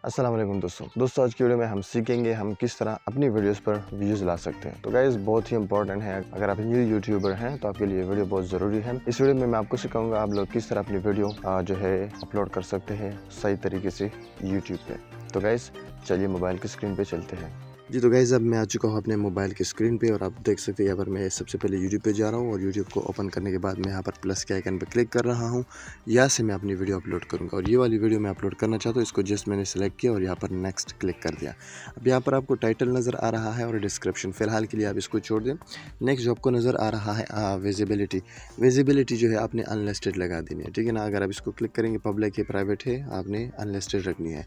अस्सलाम वालेकुम दोस्तों आज की वीडियो में हम सीखेंगे हम किस तरह अपनी वीडियोस पर व्यूज़ ला सकते हैं। तो गाइस बहुत ही इंपॉर्टेंट है, अगर आप न्यू यूट्यूबर हैं तो आपके लिए वीडियो बहुत ज़रूरी है। इस वीडियो में मैं आपको सिखाऊंगा आप लोग किस तरह अपनी वीडियो जो है अपलोड कर सकते हैं सही तरीके से यूट्यूब पे। तो गाइस चलिए मोबाइल की स्क्रीन पे चलते हैं। जी तो गाइज़ अब मैं आ चुका हूँ अपने मोबाइल की स्क्रीन पे और आप देख सकते हैं यहाँ पर मैं सबसे पहले यूट्यूब पे जा रहा हूँ और यूट्यूब को ओपन करने के बाद मैं यहाँ पर प्लस के आइकन पे क्लिक कर रहा हूँ। यहाँ से मैं अपनी वीडियो अपलोड करूँगा और ये वाली वीडियो मैं अपलोड करना चाहता हूँ। इसको जस्ट मैंने सेलेक्ट किया और यहाँ पर नेक्स्ट क्लिक कर दिया। अब यहाँ पर आपको टाइटल नज़र आ रहा है और डिस्क्रिप्शन, फ़िलहाल के लिए आप इसको छोड़ दें। नेक्स्ट जो आपको नज़र आ रहा है विजिबिलिटी जो है आपने अनलिस्टेड लगा देनी है, ठीक है ना। अगर आप इसको क्लिक करेंगे पब्लिक है प्राइवेट है आपने अनलिस्टेड रखनी है।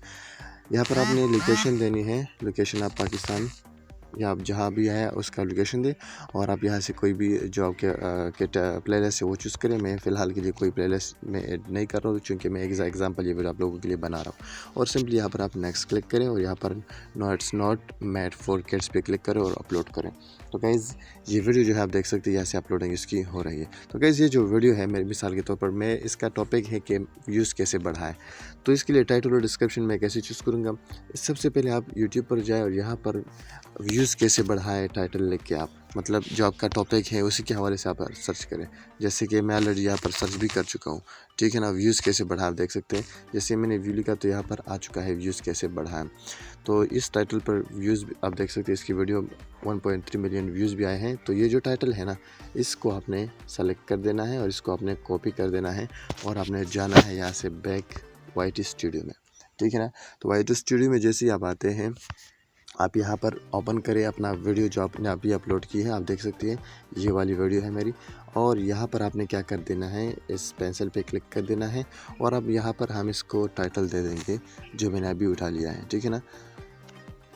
यहाँ पर आपने लोकेशन देनी है, लोकेशन आप पाकिस्तान या आप जहाँ भी है उसका लोकेशन दे और आप यहाँ से कोई भी जो आपके प्लेलिस्ट है वो चूज़ करें। मैं फ़िलहाल के लिए कोई प्लेलिस्ट में ऐड नहीं कर रहा हूँ क्योंकि मैं एग्जांपल ये वीडियो आप लोगों के लिए बना रहा हूँ। और सिंपली यहाँ पर आप नेक्स्ट क्लिक करें और यहाँ पर no it's not made for kids पे क्लिक करें और अपलोड करें। तो गाइज़ ये वीडियो जो है आप देख सकते हैं यहाँ से अपलोडिंग इसकी हो रही है। तो गाइज़ ये जो वीडियो है मेरी मिसाल के तौर पर मैं इसका टॉपिक है कि व्यूज़ कैसे बढ़ाएं। तो इसके लिए टाइटल और डिस्क्रिप्शन में कैसे चूज़ करूँगा। सबसे पहले आप यूट्यूब पर जाए और यहाँ पर व्यूज़ कैसे बढ़ाएं टाइटल लिख के आप, मतलब जो आपका टॉपिक है उसी के हवाले से आप सर्च करें। जैसे कि मैं ऑलरेडी यहाँ पर सर्च भी कर चुका हूँ, ठीक है ना। व्यूज़ कैसे बढ़ाएं आप देख सकते हैं, जैसे मैंने व्यू लिखा तो यहाँ पर आ चुका है व्यूज़ कैसे बढ़ाएं। तो इस टाइटल पर व्यूज़ आप देख सकते हैं, इसकी वीडियो 1.3 मिलियन व्यूज़ भी आए हैं। तो ये जो टाइटल है ना इसको आपने सेलेक्ट कर देना है और इसको आपने कॉपी कर देना है और आपने जाना है यहाँ से बैक वाईटी स्टूडियो में, ठीक है ना। तो वाईटी स्टूडियो में जैसे ही आप आते हैं आप यहाँ पर ओपन करें अपना वीडियो जो आपने अभी अपलोड की है। आप देख सकते हैं ये वाली वीडियो है मेरी और यहाँ पर आपने क्या कर देना है, इस पेंसिल पे क्लिक कर देना है और अब यहाँ पर हम इसको टाइटल दे देंगे जो मैंने अभी उठा लिया है, ठीक है ना।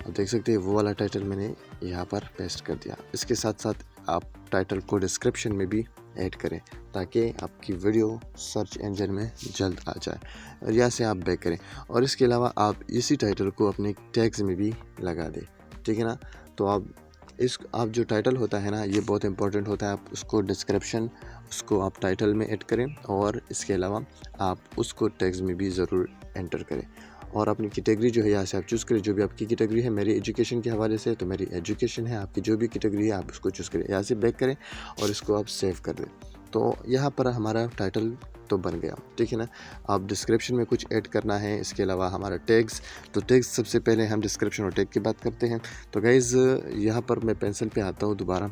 आप देख सकते हैं वो वाला टाइटल मैंने यहाँ पर पेस्ट कर दिया। इसके साथ साथ आप टाइटल को डिस्क्रिप्शन में भी ऐड करें ताकि आपकी वीडियो सर्च इंजन में जल्द आ जाए और यहाँ से आप बैक करें। और इसके अलावा आप इसी टाइटल को अपने टैग्स में भी लगा दें, ठीक है ना। तो आप जो टाइटल होता है ना ये बहुत इंपॉर्टेंट होता है, आप उसको डिस्क्रिप्शन उसको आप टाइटल में ऐड करें और इसके अलावा आप उसको टैग्स में भी ज़रूर एंटर करें। और अपनी कैटेगरी जो है यहाँ से आप चूज़ करें, जो भी आपकी कैटेगरी है। मेरी एजुकेशन के हवाले से तो मेरी एजुकेशन है, आपकी जो भी कैटेगरी है आप उसको चूज़ करें। यहाँ से बैक करें और इसको आप सेव कर दें। तो यहाँ पर हमारा टाइटल तो बन गया, ठीक है ना। आप डिस्क्रिप्शन में कुछ ऐड करना है, इसके अलावा हमारा टैग्स। तो टैग्स सबसे पहले हम डिस्क्रिप्शन और टैग की बात करते हैं। तो गाइज़ यहाँ पर मैं पेंसिल पे आता हूँ दोबारा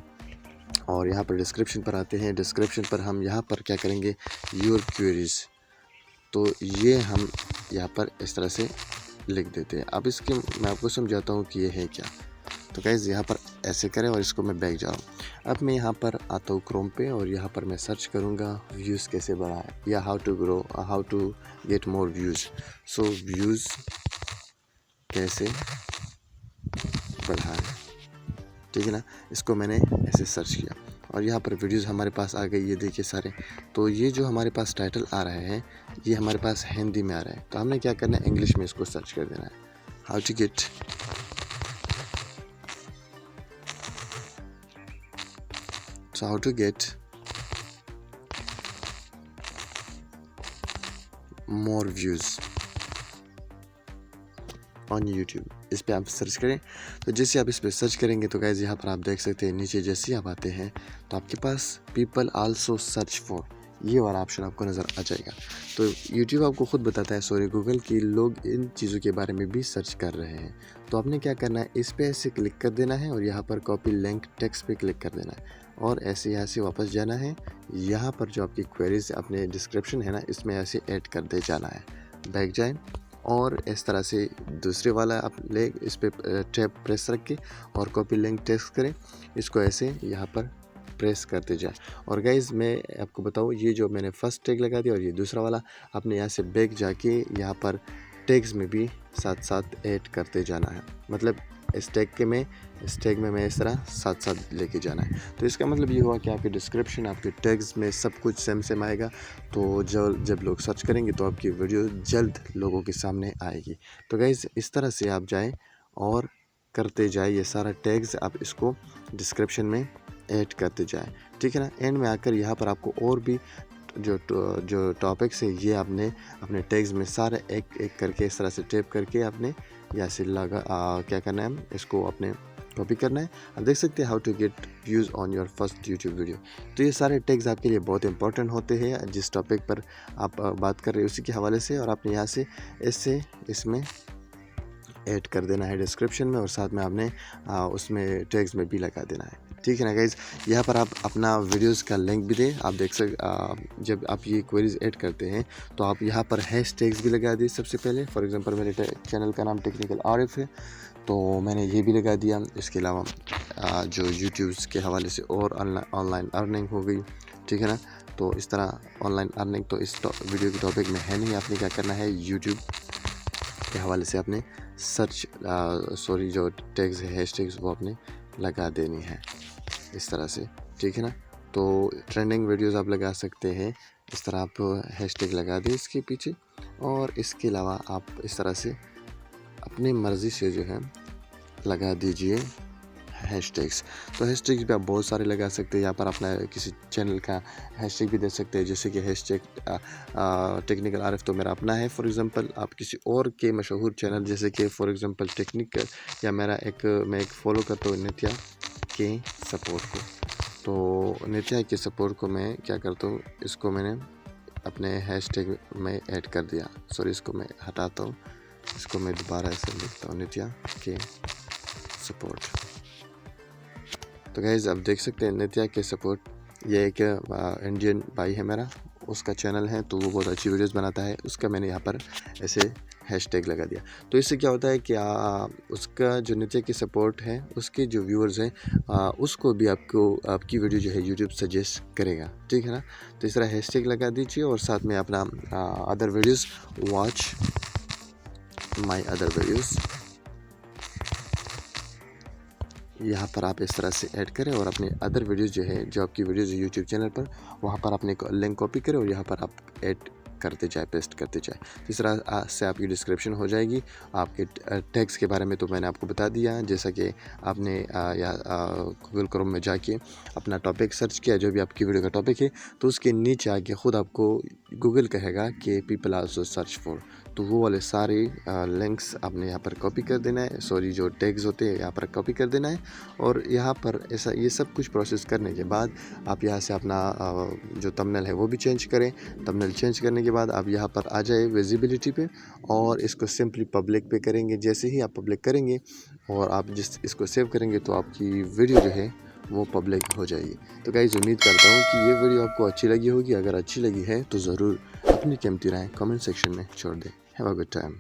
और यहाँ पर डिस्क्रिप्शन पर आते हैं। डिस्क्रिप्शन पर हम यहाँ पर क्या करेंगे, योर क्वेरीज। तो ये हम यहाँ पर इस तरह से लिख देते हैं। अब इसके मैं आपको समझाता हूँ कि ये है क्या। तो गाइज़ यहाँ पर ऐसे करें और इसको मैं बैक जाऊँ। अब मैं यहाँ पर आता हूँ क्रोम पे और यहाँ पर मैं सर्च करूँगा व्यूज़ कैसे बढ़ाएं या how to get more views. So views कैसे बढ़ाएं, ठीक है ना। इसको मैंने ऐसे सर्च किया और यहाँ पर वीडियोज़ हमारे पास आ गई, ये देखिए सारे। तो ये जो हमारे पास टाइटल आ रहे हैं ये हमारे पास हिंदी में आ रहा है, तो हमने क्या करना है, इंग्लिश में इसको सर्च कर देना है। How to get more views on YouTube, इस पर आप सर्च करें। तो जैसे आप इस पर सर्च करेंगे तो गाइज़ यहाँ पर आप देख सकते हैं नीचे जैसे ही आप आते हैं तो आपके पास पीपल आल्सो सर्च फॉर ये वाला ऑप्शन आपको नज़र आ जाएगा। तो यूट्यूब आपको खुद बताता है, सॉरी गूगल, की लोग इन चीज़ों के बारे में भी सर्च कर रहे हैं। तो आपने क्या करना है, इस पर ऐसे क्लिक कर देना है और यहाँ पर कॉपी लिंक टेक्स्ट पे क्लिक कर देना है और ऐसे यहाँ से वापस जाना है। यहाँ पर जो आपकी क्वेरीज अपने डिस्क्रिप्शन है ना इसमें ऐसे ऐड कर दे जाना है। बैक जाएँ और इस तरह से दूसरे वाला आप ले इस पर टैब प्रेस रख के और कॉपी लिंक टेक्स्ट करें, इसको ऐसे यहाँ पर प्रेस करते जाए। और गाइज़ मैं आपको बताऊँ ये जो मैंने फर्स्ट टैग लगा दिया और ये दूसरा वाला आपने यहाँ से बैक जाके यहाँ पर टैग्स में भी साथ साथ ऐड करते जाना है। मतलब इस टैग में इस तरह साथ साथ लेके जाना है। तो इसका मतलब ये हुआ कि आपके डिस्क्रिप्शन आपके टैग्स में सब कुछ सेम आएगा। तो जब लोग सर्च करेंगे तो आपकी वीडियो जल्द लोगों के सामने आएगी। तो गाइज़ इस तरह से आप जाएं और करते जाए ये सारा टैग्स, आप इसको डिस्क्रिप्शन में ऐड करते जाएं, ठीक है ना। एंड में आकर यहाँ पर आपको और भी जो टॉपिक्स है ये आपने अपने टैग्स में सारे एक एक करके इस तरह से टैप करके आपने यहाँ से क्या करना है, इसको आपने कॉपी करना है। आप देख सकते हैं how to get views on your first YouTube video. तो ये सारे टैग्स आपके लिए बहुत इंपॉर्टेंट होते हैं जिस टॉपिक पर आप बात कर रहे हैं उसी के हवाले से, और आपने यहाँ से इसमें ऐड कर देना है डिस्क्रिप्शन में, और साथ में आपने उसमें टैग्स में भी लगा देना है। ठीक है ना गाइज़। यहाँ पर आप अपना वीडियोस का लिंक भी दें। आप देख जब आप ये क्वेरीज ऐड करते हैं तो आप यहाँ पर हैश टैग्स भी लगा दिए सबसे पहले। फॉर एग्जांपल मेरे चैनल का नाम टेक्निकल आरिफ है तो मैंने ये भी लगा दिया। इसके अलावा जो यूट्यूब के हवाले से और ऑनलाइन अर्निंग हो गई, ठीक है ना। तो इस तरह ऑनलाइन अर्निंग तो इस वीडियो के टॉपिक में है नहीं। आपने क्या करना है, यूट्यूब के हवाले से आपने जो टैग्स है हैश टैग्स वो आपने लगा देनी है इस तरह से, ठीक है ना। तो ट्रेंडिंग वीडियोस आप लगा सकते हैं इस तरह, आप हैश टैग लगा दें इसके पीछे, और इसके अलावा आप इस तरह से अपनी मर्ज़ी से जो है लगा दीजिए हैशटैग्स। तो हैशटैग्स भी आप बहुत सारे लगा सकते हैं। यहाँ पर अपना किसी चैनल का हैशटैग भी दे सकते हैं, जैसे कि हैशटैग टेक्निकल आरिफ तो मेरा अपना है। फॉर एग्जांपल आप किसी और के मशहूर चैनल जैसे कि फॉर एग्जांपल टेक्निकल, या मैं एक फ़ॉलो करता हूँ नित्या के सपोर्ट को, तो नित्या के सपोर्ट को मैं क्या करता हूँ, इसको मैंने अपने हैशटैग में ऐड कर दिया। सॉरी, इसको मैं हटाता हूँ, इसको मैं दोबारा ऐसे लिखता हूँ, नित्या के सपोर्ट। तो गाइज़ आप देख सकते हैं नित्या के सपोर्ट, ये एक इंडियन भाई है मेरा, उसका चैनल है तो वो बहुत अच्छी वीडियोस बनाता है, उसका मैंने यहाँ पर ऐसे हैशटैग लगा दिया। तो इससे क्या होता है कि उसका जो नित्या की सपोर्ट है उसके जो व्यूअर्स हैं उसको भी आपकी वीडियो जो है यूट्यूब सजेस्ट करेगा, ठीक है ना। तो इस तरह हैशटैग लगा दीजिए, और साथ में अपना other videos, watch my other videos, यहाँ पर आप इस तरह से ऐड करें, और अपने अदर वीडियोस जो है, जो आपकी वीडियोस है यूट्यूब चैनल पर, वहाँ पर अपने लिंक कॉपी करें और यहाँ पर आप ऐड करते जाए, पेस्ट करते जाए। इस तरह से आपकी डिस्क्रिप्शन हो जाएगी। आपके टैग्स के बारे में तो मैंने आपको बता दिया, जैसा कि आपने गूगल क्रोम में जाके अपना टॉपिक सर्च किया, जो भी आपकी वीडियो का टॉपिक है, तो उसके नीचे आके ख़ुद आपको गूगल कहेगा कि पीपल आल्सो सर्च फॉर, तो वो वाले सारे लिंक्स आपने यहाँ पर कॉपी कर देना है। सॉरी, जो टैग्स होते हैं यहाँ पर कॉपी कर देना है, और यहाँ पर ऐसा ये सब कुछ प्रोसेस करने के बाद आप यहाँ से अपना जो थंबनेल है वो भी चेंज करें। थंबनेल चेंज करने के बाद आप यहाँ पर आ जाए विजिबिलिटी पे, और इसको सिंपली पब्लिक पे करेंगे। जैसे ही आप पब्लिक करेंगे और आप इसको सेव करेंगे तो आपकी वीडियो जो है वो पब्लिक हो जाएगी। तो गाइस उम्मीद करता हूँ कि ये वीडियो आपको अच्छी लगी होगी। अगर अच्छी लगी है तो ज़रूर अपनी कीमती राय कमेंट सेक्शन में छोड़ दें। Have a good time.